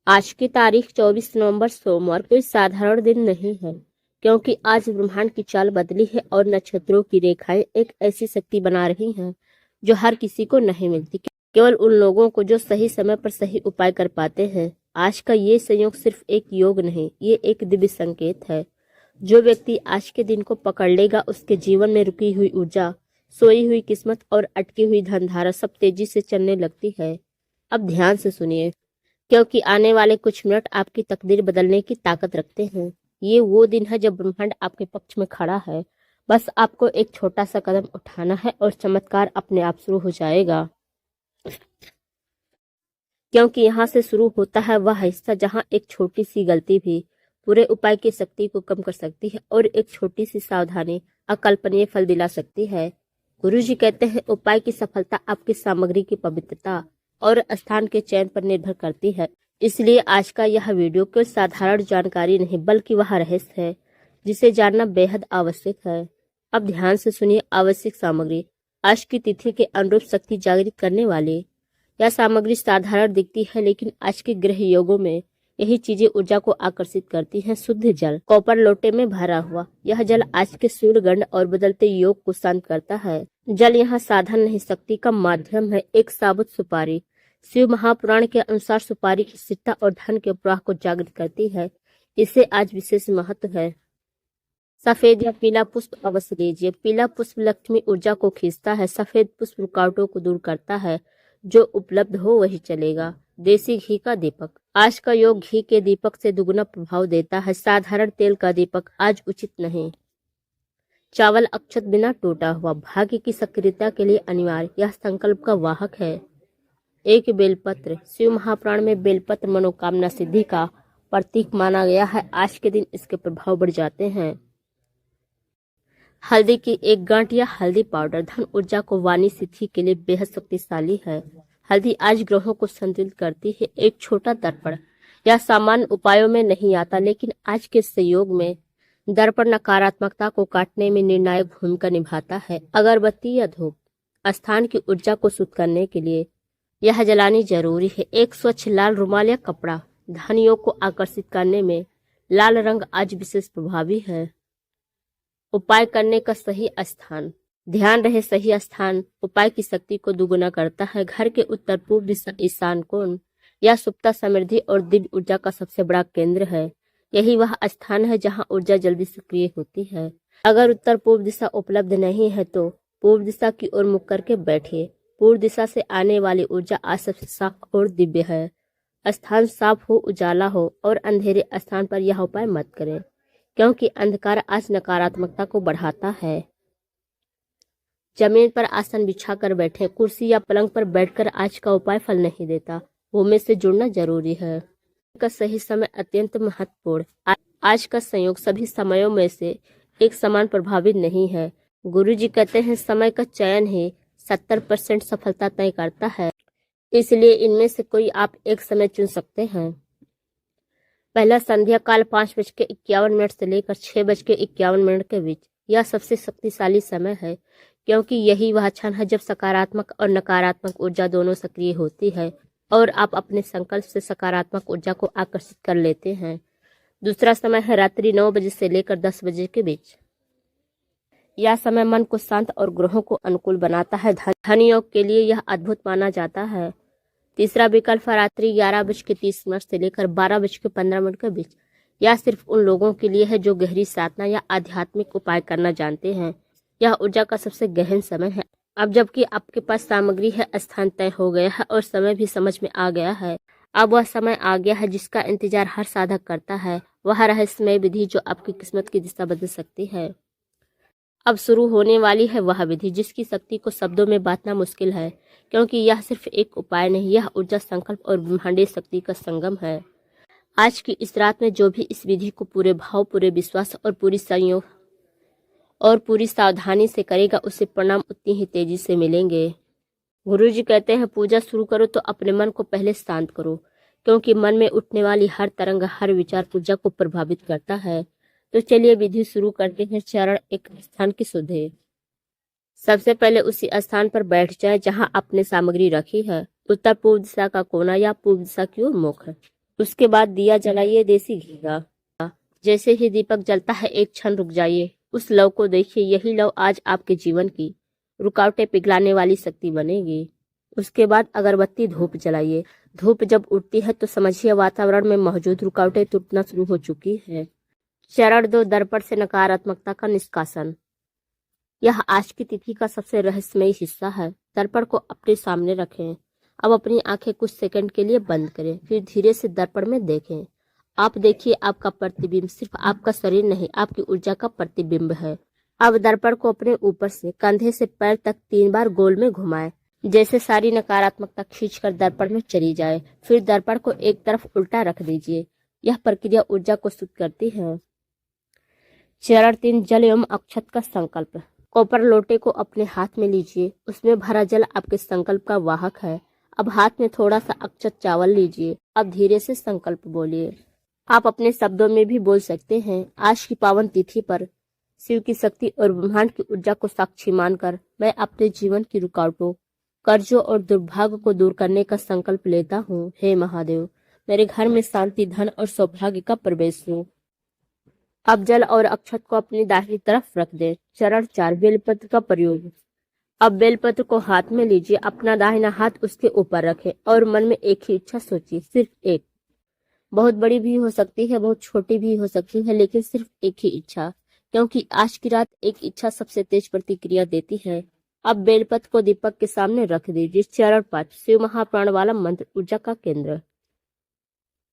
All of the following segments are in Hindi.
आज की तारीख 24 नवंबर सोमवार कोई साधारण दिन नहीं है, क्योंकि आज ब्रह्मांड की चाल बदली है और नक्षत्रों की रेखाएं एक ऐसी शक्ति बना रही हैं जो हर किसी को नहीं मिलती, केवल उन लोगों को जो सही समय पर सही उपाय कर पाते हैं। आज का ये संयोग सिर्फ एक योग नहीं, ये एक दिव्य संकेत है। जो व्यक्ति आज के दिन को पकड़ लेगा, उसके जीवन में रुकी हुई ऊर्जा, सोई हुई किस्मत और अटकी हुई धनधारा सब तेजी से चलने लगती है। अब ध्यान से सुनिए, क्योंकि आने वाले कुछ मिनट आपकी तकदीर बदलने की ताकत रखते हैं। ये वो दिन है जब ब्रह्मांड आपके पक्ष में खड़ा है। बस आपको एक छोटा सा कदम उठाना है और चमत्कार अपने आप शुरू हो जाएगा। क्योंकि यहाँ से शुरू होता है वह हिस्सा जहाँ एक छोटी सी गलती भी पूरे उपाय की शक्ति को कम कर सकती है और एक छोटी सी सावधानी अकल्पनीय फल दिला सकती है। गुरु जी कहते हैं, उपाय की सफलता आपकी सामग्री की पवित्रता और स्थान के चयन पर निर्भर करती है। इसलिए आज का यह वीडियो केवल साधारण जानकारी नहीं, बल्कि वह रहस्य है जिसे जानना बेहद आवश्यक है। अब ध्यान से सुनिए। आवश्यक सामग्री। आज की तिथि के अनुरूप शक्ति जागृत करने वाली यह सामग्री साधारण दिखती है, लेकिन आज के ग्रह योगों में यही चीजें ऊर्जा को आकर्षित करती हैं। शुद्ध जल, कॉपर लोटे में भरा हुआ यह जल आज के सूर्यगंड और बदलते योग को शांत करता है। जल यहाँ साधन नहीं, शक्ति का माध्यम है। एक साबुत सुपारी। शिव महापुराण के अनुसार सुपारी की स्थिरता और धन के प्रवाह को जागृत करती है। इसे आज विशेष महत्व है। सफेद या पीला पुष्प अवश्य लीजिए। पीला पुष्प लक्ष्मी ऊर्जा को खींचता है, सफेद पुष्प रुकावटों को दूर करता है। जो उपलब्ध हो वही चलेगा। देसी घी का दीपक। आज का योग घी के दीपक से दुगुना प्रभाव देता है। साधारण तेल का दीपक आज उचित नहीं। चावल अक्षत बिना टूटा हुआ, भाग्य की सक्रियता के लिए अनिवार्य, यह संकल्प का वाहक है। एक बेलपत्र। शिव महापुराण में बेलपत्र मनोकामना सिद्धि का प्रतीक माना गया है। आज के दिन इसके प्रभाव बढ़ जाते हैं। हल्दी की एक गांठ या हल्दी पाउडर धन ऊर्जा को वाणी सिद्धि के लिए बेहद शक्तिशाली है। हल्दी आज ग्रहों को संतुलित करती है। एक छोटा दर्पण। यह सामान्य उपायों में नहीं आता, लेकिन आज के संयोग में दर्पण नकारात्मकता को काटने में निर्णायक भूमिका निभाता है। अगरबत्ती या धूप। स्थान की ऊर्जा को शुद्ध करने के लिए यह जलानी जरूरी है। एक स्वच्छ लाल रुमाल या कपड़ा। धन योग को आकर्षित करने में लाल रंग आज विशेष प्रभावी है। उपाय करने का सही स्थान। ध्यान रहे, सही स्थान उपाय की शक्ति को दुगुना करता है। घर के उत्तर पूर्व दिशा ईशान कोण या सुप्ता समृद्धि और दिव्य ऊर्जा का सबसे बड़ा केंद्र है। यही वह स्थान है जहां ऊर्जा जल्दी सक्रिय होती है। अगर उत्तर पूर्व दिशा उपलब्ध नहीं है तो पूर्व दिशा की ओर मुख करके बैठिए। पूर्व दिशा से आने वाली ऊर्जा आज सबसे साफ और दिव्य है। स्थान साफ हो, उजाला हो और अंधेरे स्थान पर यह उपाय मत करें, क्योंकि अंधकार आज नकारात्मकता को बढ़ाता है। जमीन पर आसन बिछाकर बैठे। कुर्सी या पलंग पर बैठकर आज का उपाय फल नहीं देता। भूमि से जुड़ना जरूरी है। का सही समय अत्यंत महत्वपूर्ण। आज का संयोग सभी समयों में से एक समान प्रभावित नहीं है। गुरु जी कहते हैं, समय का चयन ही 70% सफलता तय करता है। इसलिए इनमें से कोई आप एक समय चुन सकते हैं। पहला संध्या काल 5:51 से लेकर 6:51 के बीच। यह सबसे शक्तिशाली समय है, क्योंकि यही वह क्षण है जब सकारात्मक और नकारात्मक ऊर्जा दोनों सक्रिय होती है और आप अपने संकल्प से सकारात्मक ऊर्जा को आकर्षित कर लेते हैं। दूसरा समय है रात्रि 9 बजे से लेकर 10 बजे के बीच। यह समय मन को शांत और ग्रहों को अनुकूल बनाता है। धन योग के लिए यह अद्भुत माना जाता है। तीसरा विकल्प रात्रि 11:30 से लेकर 12:15 के बीच। यह सिर्फ उन लोगों के लिए है जो गहरी साधना या आध्यात्मिक उपाय करना जानते हैं। यह ऊर्जा का सबसे गहन समय है। अब जबकि आपके पास सामग्री है, स्थान तय हो गया है और समय भी समझ में आ गया है, अब वह समय आ गया है जिसका इंतजार हर साधक करता है। वह रहस्यमय विधि जो आपकी किस्मत की दिशा बदल सकती है। अब शुरू होने वाली है वह विधि जिसकी शक्ति को शब्दों में बांटना मुश्किल है, क्योंकि यह सिर्फ एक उपाय नहीं, यह ऊर्जा, संकल्प और ब्रह्मांडीय शक्ति का संगम है। आज की इस रात में जो भी इस विधि को पूरे भाव, पूरे विश्वास और पूरी संयोग और पूरी सावधानी से करेगा, उसे परिणाम उतनी ही तेजी से मिलेंगे। गुरु जी कहते हैं, पूजा शुरू करो तो अपने मन को पहले शांत करो, क्योंकि मन में उठने वाली हर तरंग, हर विचार पूजा को प्रभावित करता है। तो चलिए विधि शुरू करते हैं। चरण 1, स्थान की शुद्धि। सबसे पहले उसी स्थान पर बैठ जाए जहां आपने सामग्री रखी है। उत्तर पूर्व दिशा का कोना या पूर्व दिशा की ओर मुख है। उसके बाद दिया जलाइए देसी घी का। जैसे ही दीपक जलता है एक क्षण रुक जाइए, उस लव को देखिए। यही लव आज आपके जीवन की रुकावटें पिघलाने वाली शक्ति बनेगी। उसके बाद अगरबत्ती धूप जलाइए। धूप जब उठती है तो समझिए वातावरण में मौजूद रुकावटें टूटना शुरू हो चुकी है। चरण 2, दर्पण से नकारात्मकता का निष्कासन। यह आज की तिथि का सबसे रहस्यमयी हिस्सा है। दर्पण को अपने सामने रखें। अब अपनी आंखें कुछ सेकंड के लिए बंद करें, फिर धीरे से दर्पण में देखें। आप देखिए आपका प्रतिबिंब सिर्फ आपका शरीर नहीं, आपकी ऊर्जा का प्रतिबिंब है। अब दर्पण को अपने ऊपर से कंधे से पैर तक 3 बार गोल में घुमाएं, जैसे सारी नकारात्मकता खींचकर दर्पण में चली जाए। फिर दर्पण को एक तरफ उल्टा रख दीजिए। यह प्रक्रिया ऊर्जा को शुद्ध करती है। चरण 3, जल एवं अक्षत का संकल्प। कॉपर लोटे को अपने हाथ में लीजिए। उसमें भरा जल आपके संकल्प का वाहक है। अब हाथ में थोड़ा सा अक्षत चावल लीजिए। अब धीरे से संकल्प बोलिए। आप अपने शब्दों में भी बोल सकते हैं। आज की पावन तिथि पर शिव की शक्ति और ब्रह्मांड की ऊर्जा को साक्षी मानकर मैं अपने जीवन की रुकावटों, कर्जों और दुर्भाग्य को दूर करने का संकल्प लेता हूँ। हे महादेव, मेरे घर में शांति, धन और सौभाग्य का प्रवेश हो। अब जल और अक्षत को अपनी दाहिनी तरफ रख दें। चरण 4, बेलपत्र का प्रयोग। अब बेलपत्र को हाथ में लीजिए। अपना दाहिना हाथ उसके ऊपर रखें और मन में एक ही इच्छा सोचिए, सिर्फ एक। बहुत बड़ी भी हो सकती है, बहुत छोटी भी हो सकती है, लेकिन सिर्फ एक ही इच्छा, क्योंकि आज की रात एक इच्छा सबसे तेज प्रतिक्रिया देती है। अब बेलपत्र को दीपक के सामने रख दीजिए। चरण 5, शिव महाप्राण वाला मंत्र, ऊर्जा का केंद्र।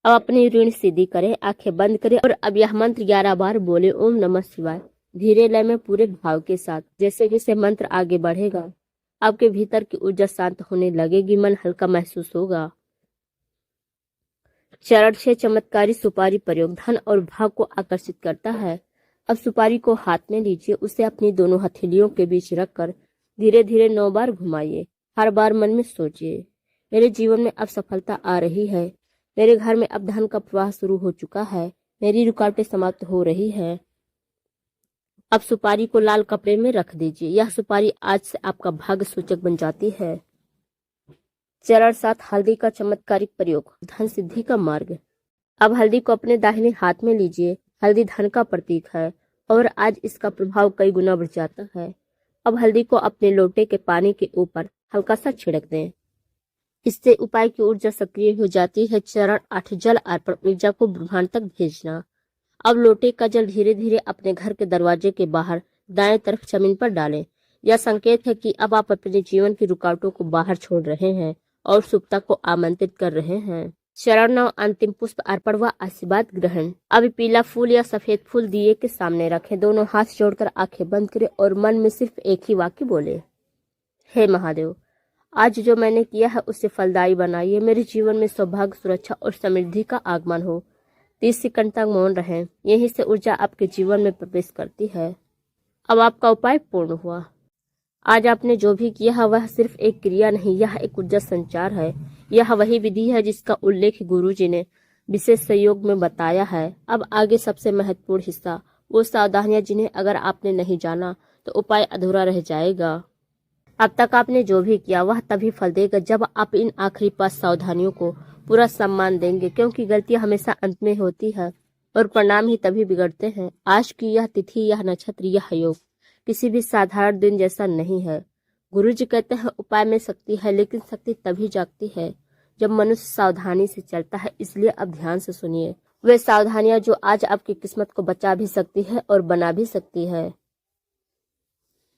अब अपनी ऋण सिद्धि करें, आंखें बंद करें और अब यह मंत्र 11 बार बोले। ओम नमः शिवाय, धीरे लय में पूरे भाव के साथ। जैसे जैसे मंत्र आगे बढ़ेगा आपके भीतर की ऊर्जा शांत होने लगेगी, मन हल्का महसूस होगा। चरण 6, चमत्कारी सुपारी प्रयोग, धन और भाग को आकर्षित करता है। अब सुपारी को हाथ में लीजिए। उसे अपनी दोनों हथेलियों के बीच रखकर धीरे धीरे 9 बार घुमाइए। हर बार मन में सोचिए, मेरे जीवन में अब सफलता आ रही है। मेरे घर में अब धन का प्रवाह शुरू हो चुका है। मेरी रुकावटें समाप्त हो रही है। अब सुपारी को लाल कपड़े में रख दीजिए। यह सुपारी आज से आपका भाग्य सूचक बन जाती है। चरण 7, हल्दी का चमत्कारिक प्रयोग, धन सिद्धि का मार्ग। अब हल्दी को अपने दाहिने हाथ में लीजिए। हल्दी धन का प्रतीक है और आज इसका प्रभाव कई गुना बढ़ जाता है। अब हल्दी को अपने लोटे के पानी के ऊपर हल्का सा छिड़क दें। इससे उपाय की ऊर्जा सक्रिय हो जाती है। चरण 8, जल अर्पण, ऊर्जा को ब्रह्मांड तक भेजना। अब लोटे का जल धीरे धीरे अपने घर के दरवाजे के बाहर दाएं तरफ जमीन पर डालें। यह संकेत है कि अब आप अपने जीवन की रुकावटों को बाहर छोड़ रहे हैं और शुभता को आमंत्रित कर रहे हैं। चरण 9, अंतिम पुष्प अर्पण व आशीर्वाद ग्रहण। अब पीला फूल या सफेद फूल दिए के सामने रखें। दोनों हाथ जोड़कर आंखें बंद करें और मन में सिर्फ एक ही वाक्य बोले, हे महादेव, आज जो मैंने किया है उसे फलदायी बनाइए। मेरे जीवन में सौभाग्य, सुरक्षा और समृद्धि का आगमन हो। 30 सेकंड तक मौन रहें। यहीं से ऊर्जा आपके जीवन में प्रवेश करती है। अब आपका उपाय पूर्ण हुआ। आज आपने जो भी किया है वह सिर्फ एक क्रिया नहीं, यह एक ऊर्जा संचार है। यह वही विधि है जिसका उल्लेख गुरुजी ने विशेष सहयोग में बताया है। अब आगे सबसे महत्वपूर्ण हिस्सा, वो सावधानियां जिन्हें अगर आपने नहीं जाना तो उपाय अधूरा रह जाएगा। अब तक आपने जो भी किया वह तभी फल देगा जब आप इन आखिरी 5 सावधानियों को पूरा सम्मान देंगे, क्योंकि गलतियां हमेशा अंत में होती है और परिणाम ही तभी बिगड़ते हैं। आज की यह तिथि, यह नक्षत्र, यह योग किसी भी साधारण दिन जैसा नहीं है। गुरुजी कहते हैं उपाय में शक्ति है, लेकिन शक्ति तभी जागती है जब मनुष्य सावधानी से चलता है। इसलिए अब ध्यान से सुनिए वे सावधानियां जो आज आपकी किस्मत को बचा भी सकती है और बना भी सकती है।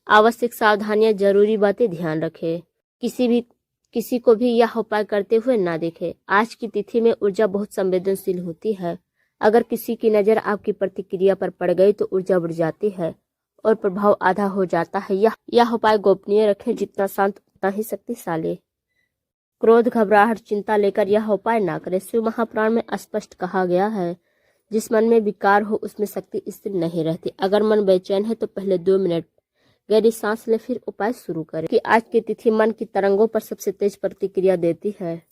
आवश्यक सावधानियां, जरूरी बातें ध्यान रखें। किसी को भी यह उपाय करते हुए ना देखें। आज की तिथि में ऊर्जा बहुत संवेदनशील होती है। अगर किसी की नजर आपकी प्रतिक्रिया पर पड़ गई तो ऊर्जा बढ़ जाती है और प्रभाव आधा हो जाता है। यह उपाय गोपनीय रखें, जितना शांत उतना ही शक्तिशाली। क्रोध, घबराहट, चिंता लेकर यह उपाय ना करें। शिव महापुराण में स्पष्ट कहा गया है, जिस मन में विकार हो उसमें शक्ति स्थिर नहीं रहती। अगर मन बेचैन है तो पहले 2 मिनट गहरी सांस ले, फिर उपाय शुरू करें। कि आज की तिथि मन की तरंगों पर सबसे तेज प्रतिक्रिया देती है।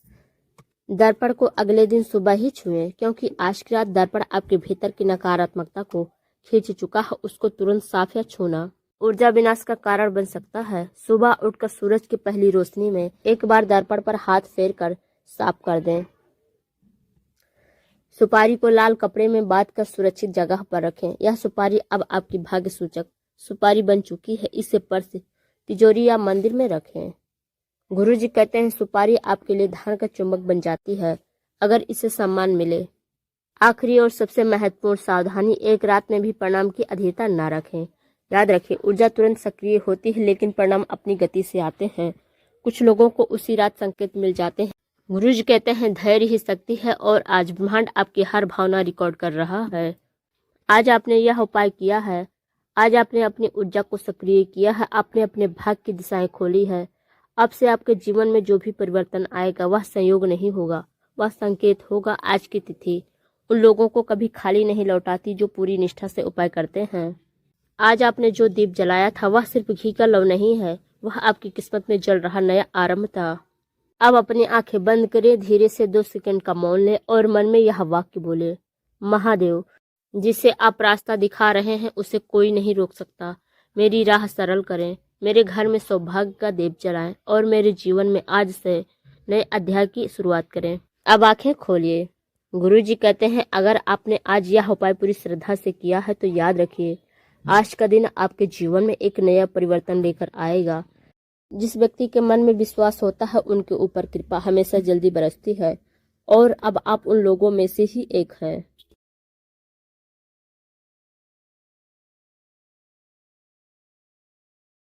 दर्पण को अगले दिन सुबह ही छुएं, क्योंकि आज की रात दर्पण आपके भीतर की नकारात्मकता को खींच चुका है। उसको तुरंत साफ या छूना ऊर्जा विनाश का कारण बन सकता है। सुबह उठकर सूरज की पहली रोशनी में एक बार दर्पण पर हाथ फेर कर साफ कर दें। सुपारी को लाल कपड़े में बांध कर सुरक्षित जगह पर रखें। यह सुपारी अब आपकी भाग्य सूचक सुपारी बन चुकी है। इसे पर्स, तिजोरी या मंदिर में रखें। गुरुजी कहते हैं सुपारी आपके लिए धन का चुंबक बन जाती है अगर इसे सम्मान मिले। आखिरी और सबसे महत्वपूर्ण सावधानी, एक रात में भी परिणाम की अधीरता न रखें। याद रखें, ऊर्जा तुरंत सक्रिय होती है लेकिन परिणाम अपनी गति से आते हैं। कुछ लोगों को उसी रात संकेत मिल जाते हैं। गुरुजी कहते हैं धैर्य ही शक्ति है और आज ब्रह्मांड आपकी हर भावना रिकॉर्ड कर रहा है। आज आपने यह उपाय किया है, आज आपने अपनी ऊर्जा को सक्रिय किया है, आपने अपने भाग्य की दिशाएं खोली है। अब से आपके जीवन में जो भी परिवर्तन आएगा वह संयोग नहीं होगा, वह संकेत होगा। आज की तिथि उन लोगों को कभी खाली नहीं लौटाती जो पूरी निष्ठा से उपाय करते हैं। आज आपने जो दीप जलाया था वह सिर्फ घी का लौ नहीं है, वह आपकी किस्मत में जल रहा नया आरंभ था। अब अपनी आंखें बंद करें, धीरे से 2 सेकंड का मौन लें और मन में यह वाक्य बोले, महादेव, जिसे आप रास्ता दिखा रहे हैं उसे कोई नहीं रोक सकता। मेरी राह सरल करें, मेरे घर में सौभाग्य का दीप जलाएं और मेरे जीवन में आज से नए अध्याय की शुरुआत करें। अब आंखें खोलिए। गुरुजी कहते हैं अगर आपने आज यह उपाय पूरी श्रद्धा से किया है तो याद रखिए, आज का दिन आपके जीवन में एक नया परिवर्तन लेकर आएगा। जिस व्यक्ति के मन में विश्वास होता है उनके ऊपर कृपा हमेशा जल्दी बरसती है और अब आप उन लोगों में से ही एक हैं।